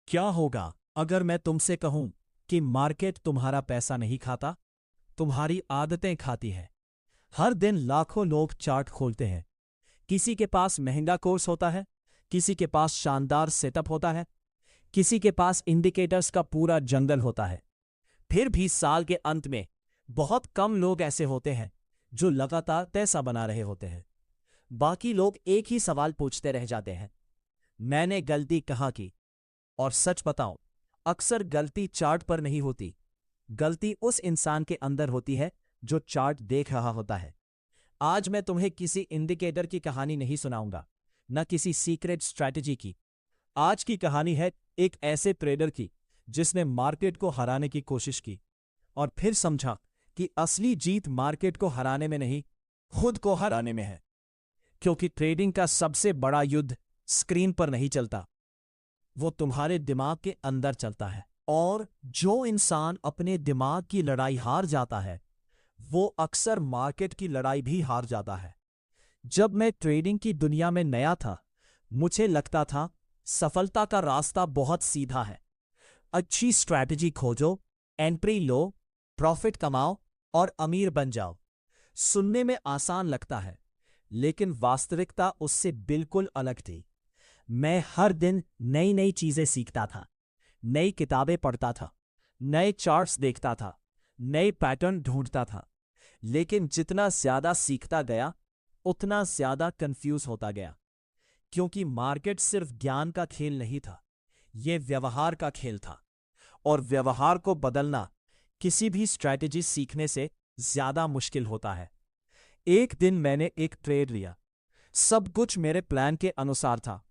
क्या होगा अगर मैं तुमसे कहूं कि मार्केट तुम्हारा पैसा नहीं खाता, तुम्हारी आदतें खाती है। हर दिन लाखों लोग चार्ट खोलते हैं। किसी के पास महंगा कोर्स होता है, किसी के पास शानदार सेटअप होता है, किसी के पास इंडिकेटर्स का पूरा जंगल होता है। फिर भी साल के अंत में बहुत कम लोग ऐसे होते हैं जो लगातार पैसा बना रहे होते हैं। बाकी लोग एक ही सवाल पूछते रह जाते हैं, मैंने गलती कहाँ की? और सच बताऊं, अक्सर गलती चार्ट पर नहीं होती, गलती उस इंसान के अंदर होती है जो चार्ट देख रहा होता है। आज मैं तुम्हें किसी इंडिकेटर की कहानी नहीं सुनाऊंगा, न किसी सीक्रेट स्ट्रैटेजी की। आज की कहानी है एक ऐसे ट्रेडर की जिसने मार्केट को हराने की कोशिश की और फिर समझा कि असली जीत मार्केट को हराने में नहीं, खुद को हराने में है। क्योंकि ट्रेडिंग का सबसे बड़ा युद्ध स्क्रीन पर नहीं चलता, वो तुम्हारे दिमाग के अंदर चलता है। और जो इंसान अपने दिमाग की लड़ाई हार जाता है, वो अक्सर मार्केट की लड़ाई भी हार जाता है। जब मैं ट्रेडिंग की दुनिया में नया था, मुझे लगता था सफलता का रास्ता बहुत सीधा है। अच्छी स्ट्रैटेजी खोजो, एंट्री लो, प्रॉफिट कमाओ और अमीर बन जाओ। सुनने में आसान लगता है, लेकिन वास्तविकता उससे बिल्कुल अलग थी। मैं हर दिन नई नई चीजें सीखता था, नई किताबें पढ़ता था, नए चार्ट्स देखता था, नए पैटर्न ढूंढता था। लेकिन जितना ज्यादा सीखता गया, उतना ज्यादा कंफ्यूज होता गया। क्योंकि मार्केट सिर्फ ज्ञान का खेल नहीं था, यह व्यवहार का खेल था। और व्यवहार को बदलना किसी भी स्ट्रैटेजी सीखने से ज्यादा मुश्किल होता है। एक दिन मैंने एक ट्रेड लिया। सब कुछ मेरे प्लान के अनुसार था,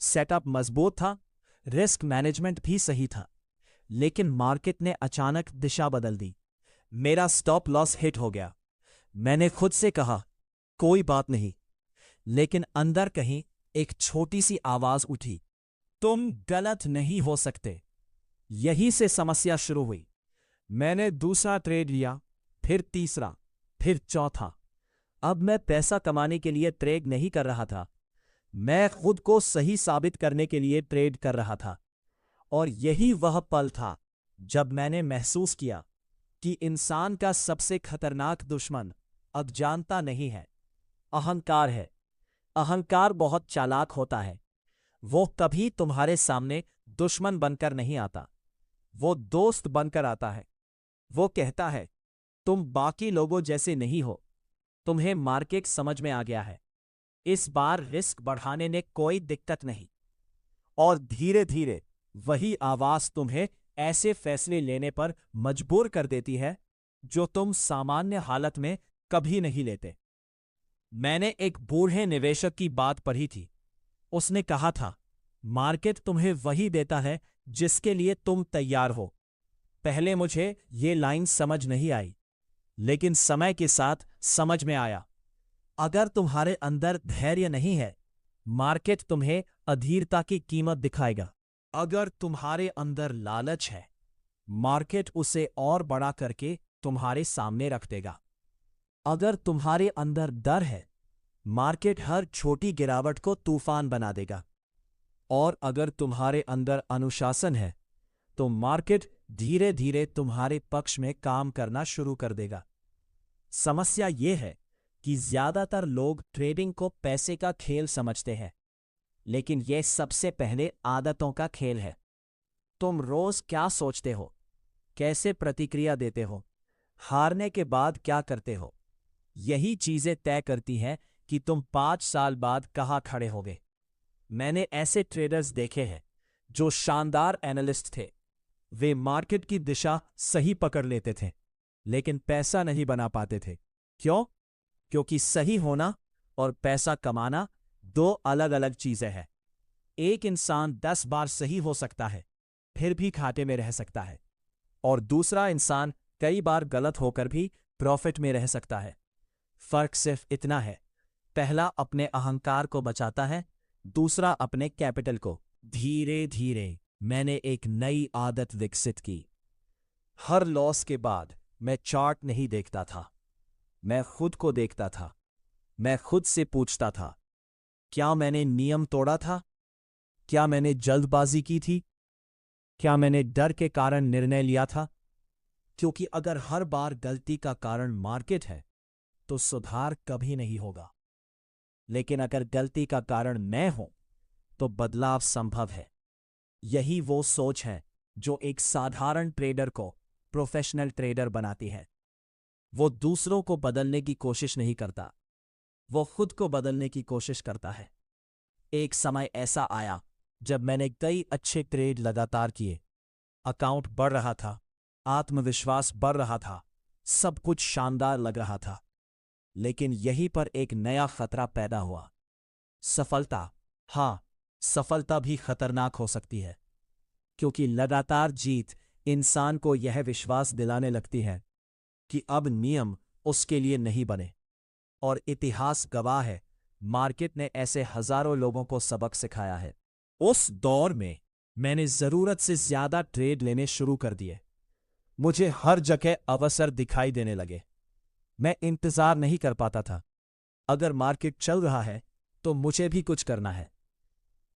सेटअप मजबूत था, रिस्क मैनेजमेंट भी सही था। लेकिन मार्केट ने अचानक दिशा बदल दी। मेरा स्टॉप लॉस हिट हो गया। मैंने खुद से कहा, कोई बात नहीं। लेकिन अंदर कहीं एक छोटी सी आवाज उठी, तुम गलत नहीं हो सकते। यहीं से समस्या शुरू हुई। मैंने दूसरा ट्रेड लिया, फिर तीसरा, फिर चौथा। अब मैं पैसा कमाने के लिए ट्रेड नहीं कर रहा था, मैं खुद को सही साबित करने के लिए ट्रेड कर रहा था। और यही वह पल था जब मैंने महसूस किया कि इंसान का सबसे खतरनाक दुश्मन अज्ञानता नहीं है, अहंकार है। अहंकार बहुत चालाक होता है। वो कभी तुम्हारे सामने दुश्मन बनकर नहीं आता, वो दोस्त बनकर आता है। वो कहता है, तुम बाकी लोगों जैसे नहीं हो, तुम्हें मार्केट समझ में आ गया है, इस बार रिस्क बढ़ाने में कोई दिक्कत नहीं। और धीरे धीरे वही आवाज तुम्हें ऐसे फैसले लेने पर मजबूर कर देती है जो तुम सामान्य हालत में कभी नहीं लेते। मैंने एक बूढ़े निवेशक की बात पढ़ी थी। उसने कहा था, मार्केट तुम्हें वही देता है जिसके लिए तुम तैयार हो। पहले मुझे ये लाइन समझ नहीं आई, लेकिन समय के साथ समझ में आया। अगर तुम्हारे अंदर धैर्य नहीं है, मार्केट तुम्हें अधीरता की कीमत दिखाएगा। अगर तुम्हारे अंदर लालच है, मार्केट उसे और बड़ा करके तुम्हारे सामने रख देगा। अगर तुम्हारे अंदर डर है, मार्केट हर छोटी गिरावट को तूफान बना देगा। और अगर तुम्हारे अंदर अनुशासन है, तो मार्केट धीरे धीरे तुम्हारे पक्ष में काम करना शुरू कर देगा। समस्या यह है कि ज्यादातर लोग ट्रेडिंग को पैसे का खेल समझते हैं, लेकिन यह सबसे पहले आदतों का खेल है। तुम रोज क्या सोचते हो, कैसे प्रतिक्रिया देते हो, हारने के बाद क्या करते हो, यही चीजें तय करती हैं कि तुम 5 साल बाद कहाँ खड़े होगे। मैंने ऐसे ट्रेडर्स देखे हैं जो शानदार एनालिस्ट थे। वे मार्केट की दिशा सही पकड़ लेते थे, लेकिन पैसा नहीं बना पाते थे। क्यों? क्योंकि सही होना और पैसा कमाना दो अलग अलग चीजें हैं। एक इंसान 10 बार सही हो सकता है, फिर भी घाटे में रह सकता है, और दूसरा इंसान कई बार गलत होकर भी प्रॉफिट में रह सकता है। फर्क सिर्फ इतना है, पहला अपने अहंकार को बचाता है, दूसरा अपने कैपिटल को। धीरे धीरे मैंने एक नई आदत विकसित की। हर लॉस के बाद मैं चार्ट नहीं देखता था, मैं खुद को देखता था। मैं खुद से पूछता था, क्या मैंने नियम तोड़ा था? क्या मैंने जल्दबाजी की थी? क्या मैंने डर के कारण निर्णय लिया था? क्योंकि अगर हर बार गलती का कारण मार्केट है तो सुधार कभी नहीं होगा। लेकिन अगर गलती का कारण मैं हूं तो बदलाव संभव है। यही वो सोच है जो एक साधारण ट्रेडर को प्रोफेशनल ट्रेडर बनाती है। वो दूसरों को बदलने की कोशिश नहीं करता, वो खुद को बदलने की कोशिश करता है। एक समय ऐसा आया जब मैंने कई अच्छे ट्रेड लगातार किए, अकाउंट बढ़ रहा था, आत्मविश्वास बढ़ रहा था, सब कुछ शानदार लग रहा था। लेकिन यहीं पर एक नया खतरा पैदा हुआ। सफलता, हां, सफलता भी खतरनाक हो सकती है, क्योंकि लगातार जीत इंसान को यह विश्वास दिलाने लगती है कि अब नियम उसके लिए नहीं बने। और इतिहास गवाह है, मार्केट ने ऐसे हजारों लोगों को सबक सिखाया है। उस दौर में मैंने जरूरत से ज्यादा ट्रेड लेने शुरू कर दिए। मुझे हर जगह अवसर दिखाई देने लगे। मैं इंतजार नहीं कर पाता था। अगर मार्केट चल रहा है तो मुझे भी कुछ करना है।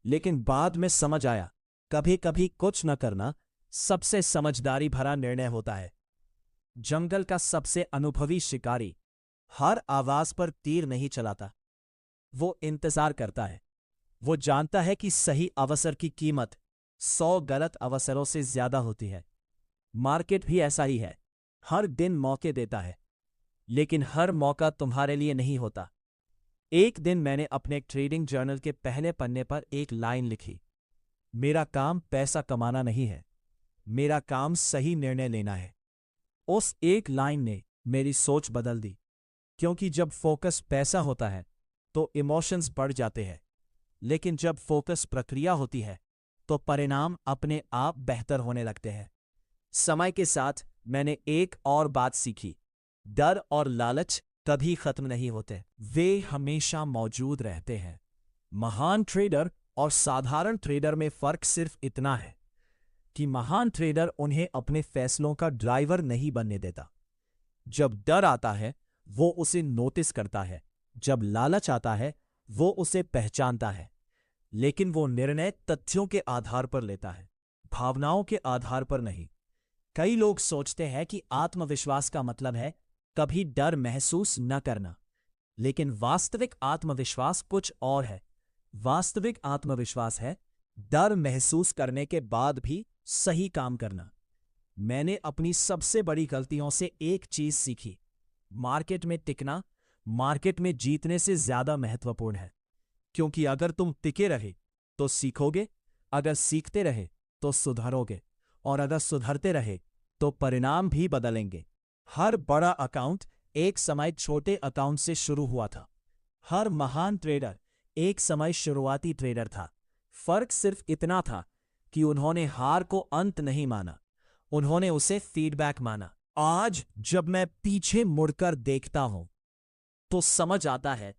लेकिन बाद में समझ आया, कभी कभी कुछ न करना सबसे समझदारी भरा निर्णय होता है। जंगल का सबसे अनुभवी शिकारी हर आवाज पर तीर नहीं चलाता, वो इंतजार करता है। वो जानता है कि सही अवसर की कीमत 100 गलत अवसरों से ज्यादा होती है। मार्केट भी ऐसा ही है, हर दिन मौके देता है, लेकिन हर मौका तुम्हारे लिए नहीं होता। एक दिन मैंने अपने ट्रेडिंग जर्नल के पहले पन्ने पर एक लाइन लिखी, मेरा काम पैसा कमाना नहीं है, मेरा काम सही निर्णय लेना है। उस एक लाइन ने मेरी सोच बदल दी, क्योंकि जब फोकस पैसा होता है तो इमोशंस बढ़ जाते हैं, लेकिन जब फोकस प्रक्रिया होती है तो परिणाम अपने आप बेहतर होने लगते हैं। समय के साथ मैंने एक और बात सीखी, डर और लालच कभी खत्म नहीं होते, वे हमेशा मौजूद रहते हैं। महान ट्रेडर और साधारण ट्रेडर में फर्क सिर्फ इतना है कि महान ट्रेडर उन्हें अपने फैसलों का ड्राइवर नहीं बनने देता। जब डर आता है वो उसे नोटिस करता है, जब लालच आता है वो उसे पहचानता है, लेकिन वो निर्णय तथ्यों के आधार पर लेता है, भावनाओं के आधार पर नहीं। कई लोग सोचते हैं कि आत्मविश्वास का मतलब है कभी डर महसूस न करना, लेकिन वास्तविक आत्मविश्वास कुछ और है। वास्तविक आत्मविश्वास है डर महसूस करने के बाद भी सही काम करना। मैंने अपनी सबसे बड़ी गलतियों से एक चीज सीखी, मार्केट में टिकना मार्केट में जीतने से ज्यादा महत्वपूर्ण है। क्योंकि अगर तुम टिके रहे तो सीखोगे, अगर सीखते रहे तो सुधरोगे, और अगर सुधरते रहे तो परिणाम भी बदलेंगे। हर बड़ा अकाउंट एक समय छोटे अकाउंट से शुरू हुआ था। हर महान ट्रेडर एक समय शुरुआती ट्रेडर था। फर्क सिर्फ इतना था कि उन्होंने हार को अंत नहीं माना, उन्होंने उसे फीडबैक माना। आज जब मैं पीछे मुड़कर देखता हूं तो समझ आता है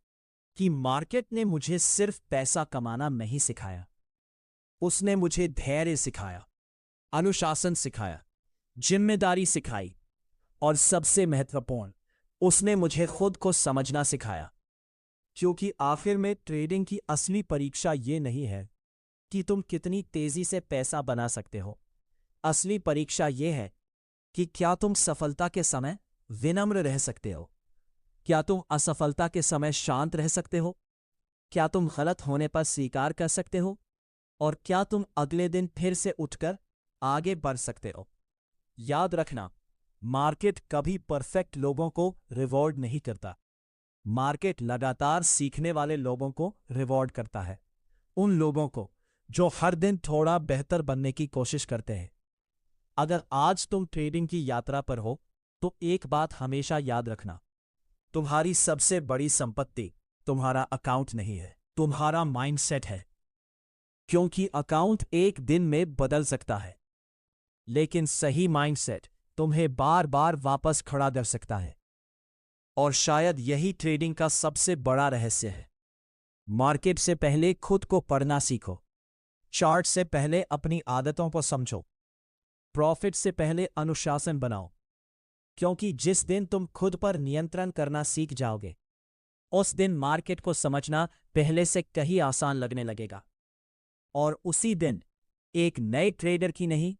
कि मार्केट ने मुझे सिर्फ पैसा कमाना नहीं सिखाया, उसने मुझे धैर्य सिखाया, अनुशासन सिखाया, जिम्मेदारी सिखाई, और सबसे महत्वपूर्ण, उसने मुझे खुद को समझना सिखाया। क्योंकि आखिर में ट्रेडिंग की असली परीक्षा ये नहीं है कि तुम कितनी तेजी से पैसा बना सकते हो। असली परीक्षा ये है कि क्या तुम सफलता के समय विनम्र रह सकते हो, क्या तुम असफलता के समय शांत रह सकते हो, क्या तुम गलत होने पर स्वीकार कर सकते हो, और क्या तुम अगले दिन फिर से उठकर आगे बढ़ सकते हो। याद रखना, मार्केट कभी परफेक्ट लोगों को रिवॉर्ड नहीं करता, मार्केट लगातार सीखने वाले लोगों को रिवॉर्ड करता है, उन लोगों को जो हर दिन थोड़ा बेहतर बनने की कोशिश करते हैं। अगर आज तुम ट्रेडिंग की यात्रा पर हो तो एक बात हमेशा याद रखना, तुम्हारी सबसे बड़ी संपत्ति तुम्हारा अकाउंट नहीं है, तुम्हारा माइंडसेट है। क्योंकि अकाउंट एक दिन में बदल सकता है, लेकिन सही माइंडसेट तुम्हें बार बार वापस खड़ा कर सकता है। और शायद यही ट्रेडिंग का सबसे बड़ा रहस्य है। मार्केट से पहले खुद को पढ़ना सीखो, चार्ट से पहले अपनी आदतों को समझो, प्रॉफिट से पहले अनुशासन बनाओ। क्योंकि जिस दिन तुम खुद पर नियंत्रण करना सीख जाओगे, उस दिन मार्केट को समझना पहले से कहीं आसान लगने लगेगा। और उसी दिन एक नए ट्रेडर की नहीं,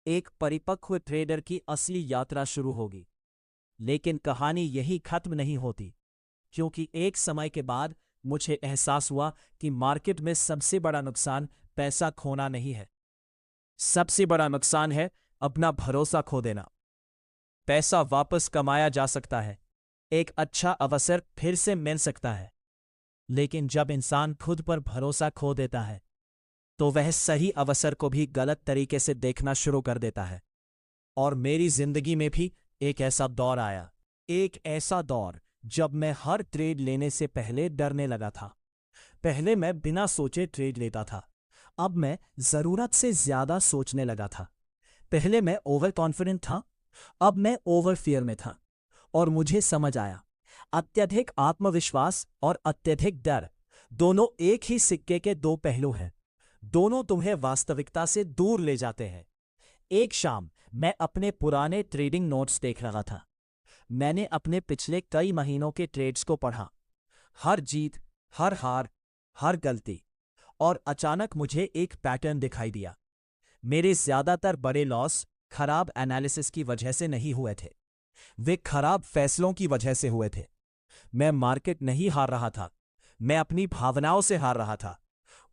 एक परिपक्व ट्रेडर की असली यात्रा शुरू होगी। लेकिन कहानी यही खत्म नहीं होती, क्योंकि एक समय के बाद मुझे एहसास हुआ कि मार्केट में सबसे बड़ा नुकसान पैसा खोना नहीं है। सबसे बड़ा नुकसान है अपना भरोसा खो देना। पैसा वापस कमाया जा सकता है, एक अच्छा अवसर फिर से मिल सकता है, लेकिन जब इंसान खुद पर भरोसा खो देता है तो वह सही अवसर को भी गलत तरीके से देखना शुरू कर देता है। और मेरी जिंदगी में भी एक ऐसा दौर आया, एक ऐसा दौर जब मैं हर ट्रेड लेने से पहले डरने लगा था। पहले मैं बिना सोचे ट्रेड लेता था, अब मैं जरूरत से ज्यादा सोचने लगा था। पहले मैं ओवर कॉन्फिडेंट था, अब मैं ओवर फियर में था। और मुझे समझ आया, अत्यधिक आत्मविश्वास और अत्यधिक डर दोनों एक ही सिक्के के दो पहलू हैं। दोनों तुम्हें वास्तविकता से दूर ले जाते हैं। एक शाम मैं अपने पुराने ट्रेडिंग नोट्स देख रहा था। मैंने अपने पिछले कई महीनों के ट्रेड्स को पढ़ा, हर जीत, हर हार, हर गलती, और अचानक मुझे एक पैटर्न दिखाई दिया। मेरे ज्यादातर बड़े लॉस खराब एनालिसिस की वजह से नहीं हुए थे, वे खराब फैसलों की वजह से हुए थे। मैं मार्केट नहीं हार रहा था, मैं अपनी भावनाओं से हार रहा था।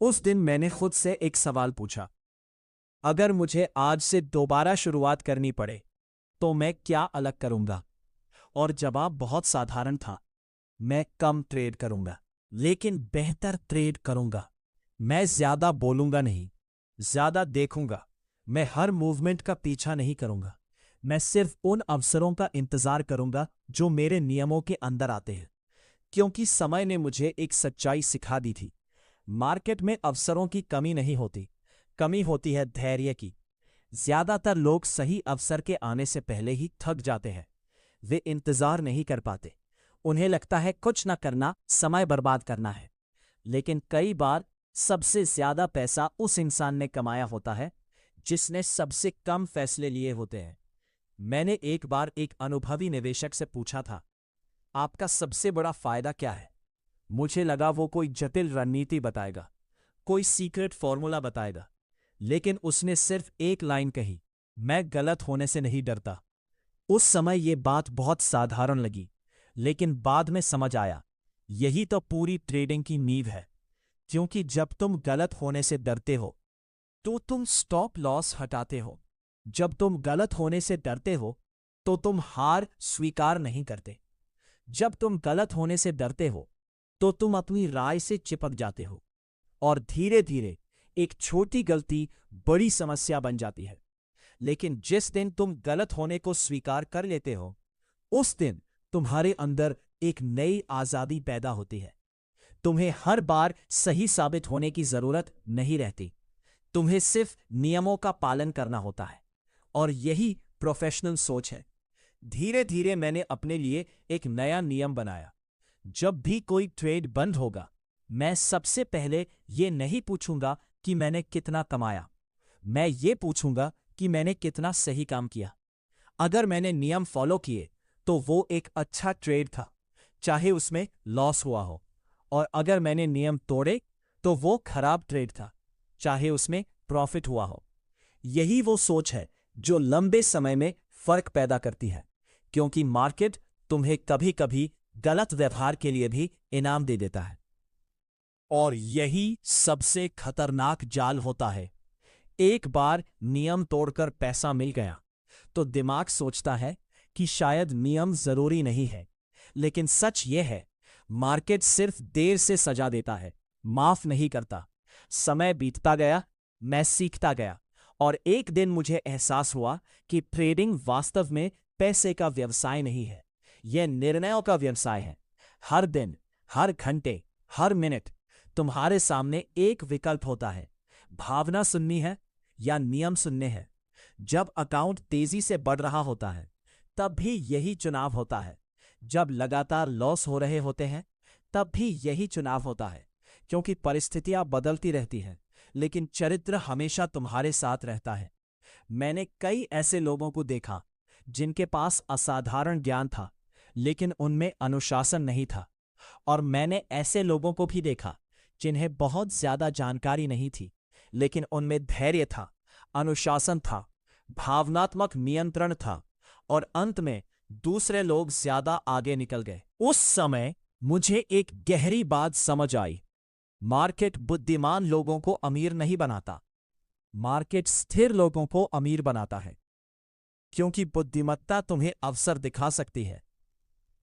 उस दिन मैंने खुद से एक सवाल पूछा, अगर मुझे आज से दोबारा शुरुआत करनी पड़े तो मैं क्या अलग करूंगा? और जवाब बहुत साधारण था, मैं कम ट्रेड करूंगा, लेकिन बेहतर ट्रेड करूंगा। मैं ज्यादा बोलूंगा नहीं, ज्यादा देखूंगा। मैं हर मूवमेंट का पीछा नहीं करूंगा, मैं सिर्फ उन अवसरों का इंतजार करूंगा जो मेरे नियमों के अंदर आते हैं। क्योंकि समय ने मुझे एक सच्चाई सिखा दी थी, मार्केट में अवसरों की कमी नहीं होती, कमी होती है धैर्य की। ज्यादातर लोग सही अवसर के आने से पहले ही थक जाते हैं, वे इंतजार नहीं कर पाते। उन्हें लगता है कुछ न करना समय बर्बाद करना है। लेकिन कई बार सबसे ज्यादा पैसा उस इंसान ने कमाया होता है जिसने सबसे कम फैसले लिए होते हैं। मैंने एक बार एक अनुभवी निवेशक से पूछा था, आपका सबसे बड़ा फायदा क्या है? मुझे लगा वो कोई जटिल रणनीति बताएगा, कोई सीक्रेट फॉर्मूला बताएगा, लेकिन उसने सिर्फ एक लाइन कही, मैं गलत होने से नहीं डरता। उस समय ये बात बहुत साधारण लगी, लेकिन बाद में समझ आया, यही तो पूरी ट्रेडिंग की नींव है। क्योंकि जब तुम गलत होने से डरते हो तो तुम स्टॉप लॉस हटाते हो। जब तुम गलत होने से डरते हो तो तुम हार स्वीकार नहीं करते। जब तुम गलत होने से डरते हो तो तुम अपनी राय से चिपक जाते हो, और धीरे धीरे एक छोटी गलती बड़ी समस्या बन जाती है। लेकिन जिस दिन तुम गलत होने को स्वीकार कर लेते हो, उस दिन तुम्हारे अंदर एक नई आजादी पैदा होती है। तुम्हें हर बार सही साबित होने की जरूरत नहीं रहती, तुम्हें सिर्फ नियमों का पालन करना होता है। और यही प्रोफेशनल सोच है। धीरे धीरे मैंने अपने लिए एक नया नियम बनाया। जब भी कोई ट्रेड बंद होगा, मैं सबसे पहले ये नहीं पूछूंगा कि मैंने कितना कमाया, मैं ये पूछूंगा कि मैंने कितना सही काम किया। अगर मैंने नियम फॉलो किए तो वो एक अच्छा ट्रेड था, चाहे उसमें लॉस हुआ हो। और अगर मैंने नियम तोड़े तो वो खराब ट्रेड था, चाहे उसमें प्रॉफिट हुआ हो। यही वो सोच है जो लंबे समय में फर्क पैदा करती है, क्योंकि मार्केट तुम्हें कभी कभी गलत व्यवहार के लिए भी इनाम दे देता है। और यही सबसे खतरनाक जाल होता है। एक बार नियम तोड़कर पैसा मिल गया तो दिमाग सोचता है कि शायद नियम जरूरी नहीं है। लेकिन सच यह है, मार्केट सिर्फ देर से सजा देता है, माफ नहीं करता। समय बीतता गया, मैं सीखता गया, और एक दिन मुझे एहसास हुआ कि ट्रेडिंग वास्तव में पैसे का व्यवसाय नहीं है, यह निर्णयों का व्यवसाय है। हर दिन, हर घंटे, हर मिनट तुम्हारे सामने एक विकल्प होता है, भावना सुननी है या नियम सुनने हैं। जब अकाउंट तेजी से बढ़ रहा होता है तब भी यही चुनाव होता है। जब लगातार लॉस हो रहे होते हैं तब भी यही चुनाव होता है, क्योंकि परिस्थितियां बदलती रहती हैं, लेकिन चरित्र हमेशा तुम्हारे साथ रहता है। मैंने कई ऐसे लोगों को देखा जिनके पास असाधारण ज्ञान था, लेकिन उनमें अनुशासन नहीं था। और मैंने ऐसे लोगों को भी देखा जिन्हें बहुत ज्यादा जानकारी नहीं थी, लेकिन उनमें धैर्य था, अनुशासन था, भावनात्मक नियंत्रण था और अंत में दूसरे लोग ज्यादा आगे निकल गए। उस समय मुझे एक गहरी बात समझ आई। मार्केट बुद्धिमान लोगों को अमीर नहीं बनाता, मार्केट स्थिर लोगों को अमीर बनाता है। क्योंकि बुद्धिमत्ता तुम्हें अवसर दिखा सकती है,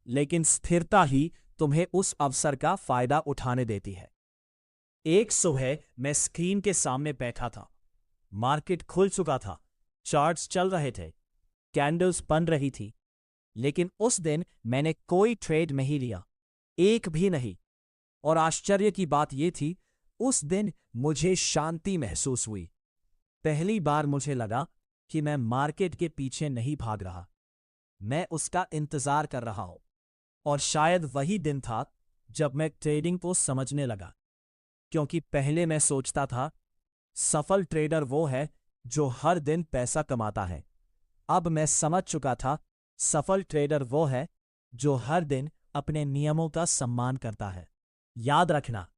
लेकिन स्थिरता ही तुम्हें उस अवसर का फायदा उठाने देती है। एक सुबह मैं स्क्रीन के सामने बैठा था। मार्केट खुल चुका था, चार्ट्स चल रहे थे, कैंडल्स बन रही थी, लेकिन उस दिन मैंने कोई ट्रेड नहीं लिया, एक भी नहीं। और आश्चर्य की बात यह थी, उस दिन मुझे शांति महसूस हुई। पहली बार मुझे लगा कि मैं मार्केट के पीछे नहीं भाग रहा, मैं उसका इंतजार कर रहा हूं। और शायद वही दिन था जब मैं ट्रेडिंग को समझने लगा। क्योंकि पहले मैं सोचता था सफल ट्रेडर वो है जो हर दिन पैसा कमाता है। अब मैं समझ चुका था सफल ट्रेडर वो है जो हर दिन अपने नियमों का सम्मान करता है। याद रखना,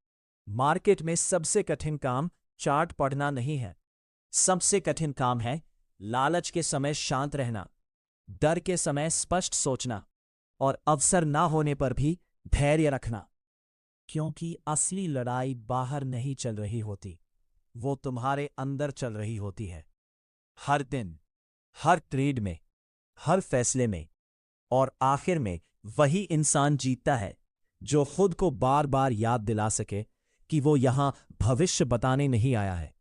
मार्केट में सबसे कठिन काम चार्ट पढ़ना नहीं है। सबसे कठिन काम है लालच के समय शांत रहना, डर के समय स्पष्ट सोचना और अवसर ना होने पर भी धैर्य रखना। क्योंकि असली लड़ाई बाहर नहीं चल रही होती, वो तुम्हारे अंदर चल रही होती है। हर दिन, हर ट्रेड में, हर फैसले में। और आखिर में वही इंसान जीतता है जो खुद को बार बार याद दिला सके कि वो यहां भविष्य बताने नहीं आया है,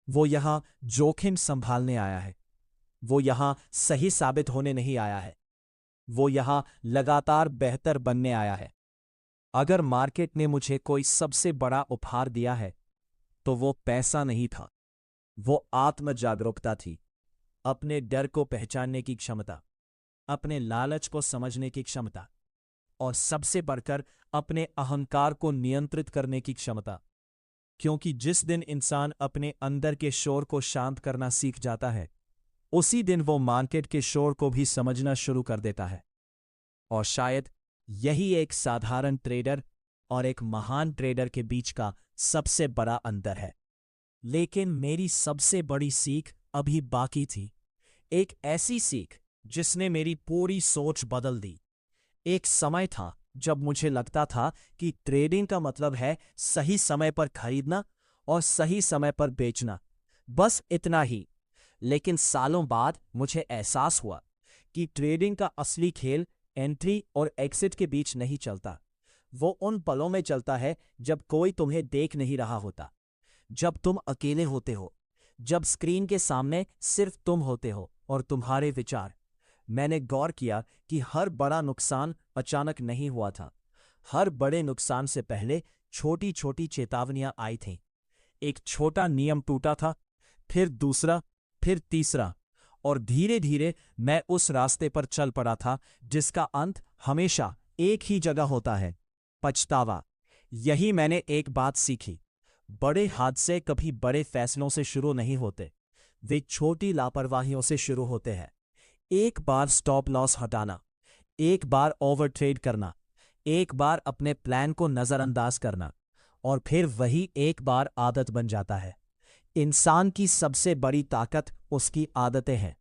वो यहां जोखिम संभालने आया है, वो यहां सही साबित होने नहीं आया है, वो यहां लगातार बेहतर बनने आया है। अगर मार्केट ने मुझे कोई सबसे बड़ा उपहार दिया है तो वो पैसा नहीं था, वो आत्म जागरूकता थी। अपने डर को पहचानने की क्षमता, अपने लालच को समझने की क्षमता और सबसे बढ़कर अपने अहंकार को नियंत्रित करने की क्षमता। क्योंकि जिस दिन इंसान अपने अंदर के शोर को शांत करना सीख जाता है, उसी दिन वो मार्केट के शोर को भी समझना शुरू कर देता है। और शायद यही एक साधारण ट्रेडर और एक महान ट्रेडर के बीच का सबसे बड़ा अंतर है। लेकिन मेरी सबसे बड़ी सीख अभी बाकी थी। एक ऐसी सीख जिसने मेरी पूरी सोच बदल दी। एक समय था जब मुझे लगता था कि ट्रेडिंग का मतलब है सही समय पर खरीदना और सही समय पर बेचना, बस इतना ही। लेकिन सालों बाद मुझे एहसास हुआ कि ट्रेडिंग का असली खेल एंट्री और एग्जिट के बीच नहीं चलता। वो उन पलों में चलता है जब कोई तुम्हें देख नहीं रहा होता, जब तुम अकेले होते हो, जब स्क्रीन के सामने सिर्फ तुम होते हो और तुम्हारे विचार। मैंने गौर किया कि हर बड़ा नुकसान अचानक नहीं हुआ था। हर बड़े नुकसान से पहले छोटी छोटी चेतावनियां आई थीं। एक छोटा नियम टूटा था, फिर दूसरा, फिर तीसरा, और धीरे धीरे मैं उस रास्ते पर चल पड़ा था जिसका अंत हमेशा एक ही जगह होता है, पछतावा। यही मैंने एक बात सीखी, बड़े हादसे कभी बड़े फैसलों से शुरू नहीं होते, वे छोटी लापरवाहियों से शुरू होते हैं। एक बार स्टॉप लॉस हटाना, एक बार ओवर ट्रेड करना, एक बार अपने प्लान को नजरअंदाज करना, और फिर वही एक बार आदत बन जाता है। इंसान की सबसे बड़ी ताकत उसकी आदतें हैं।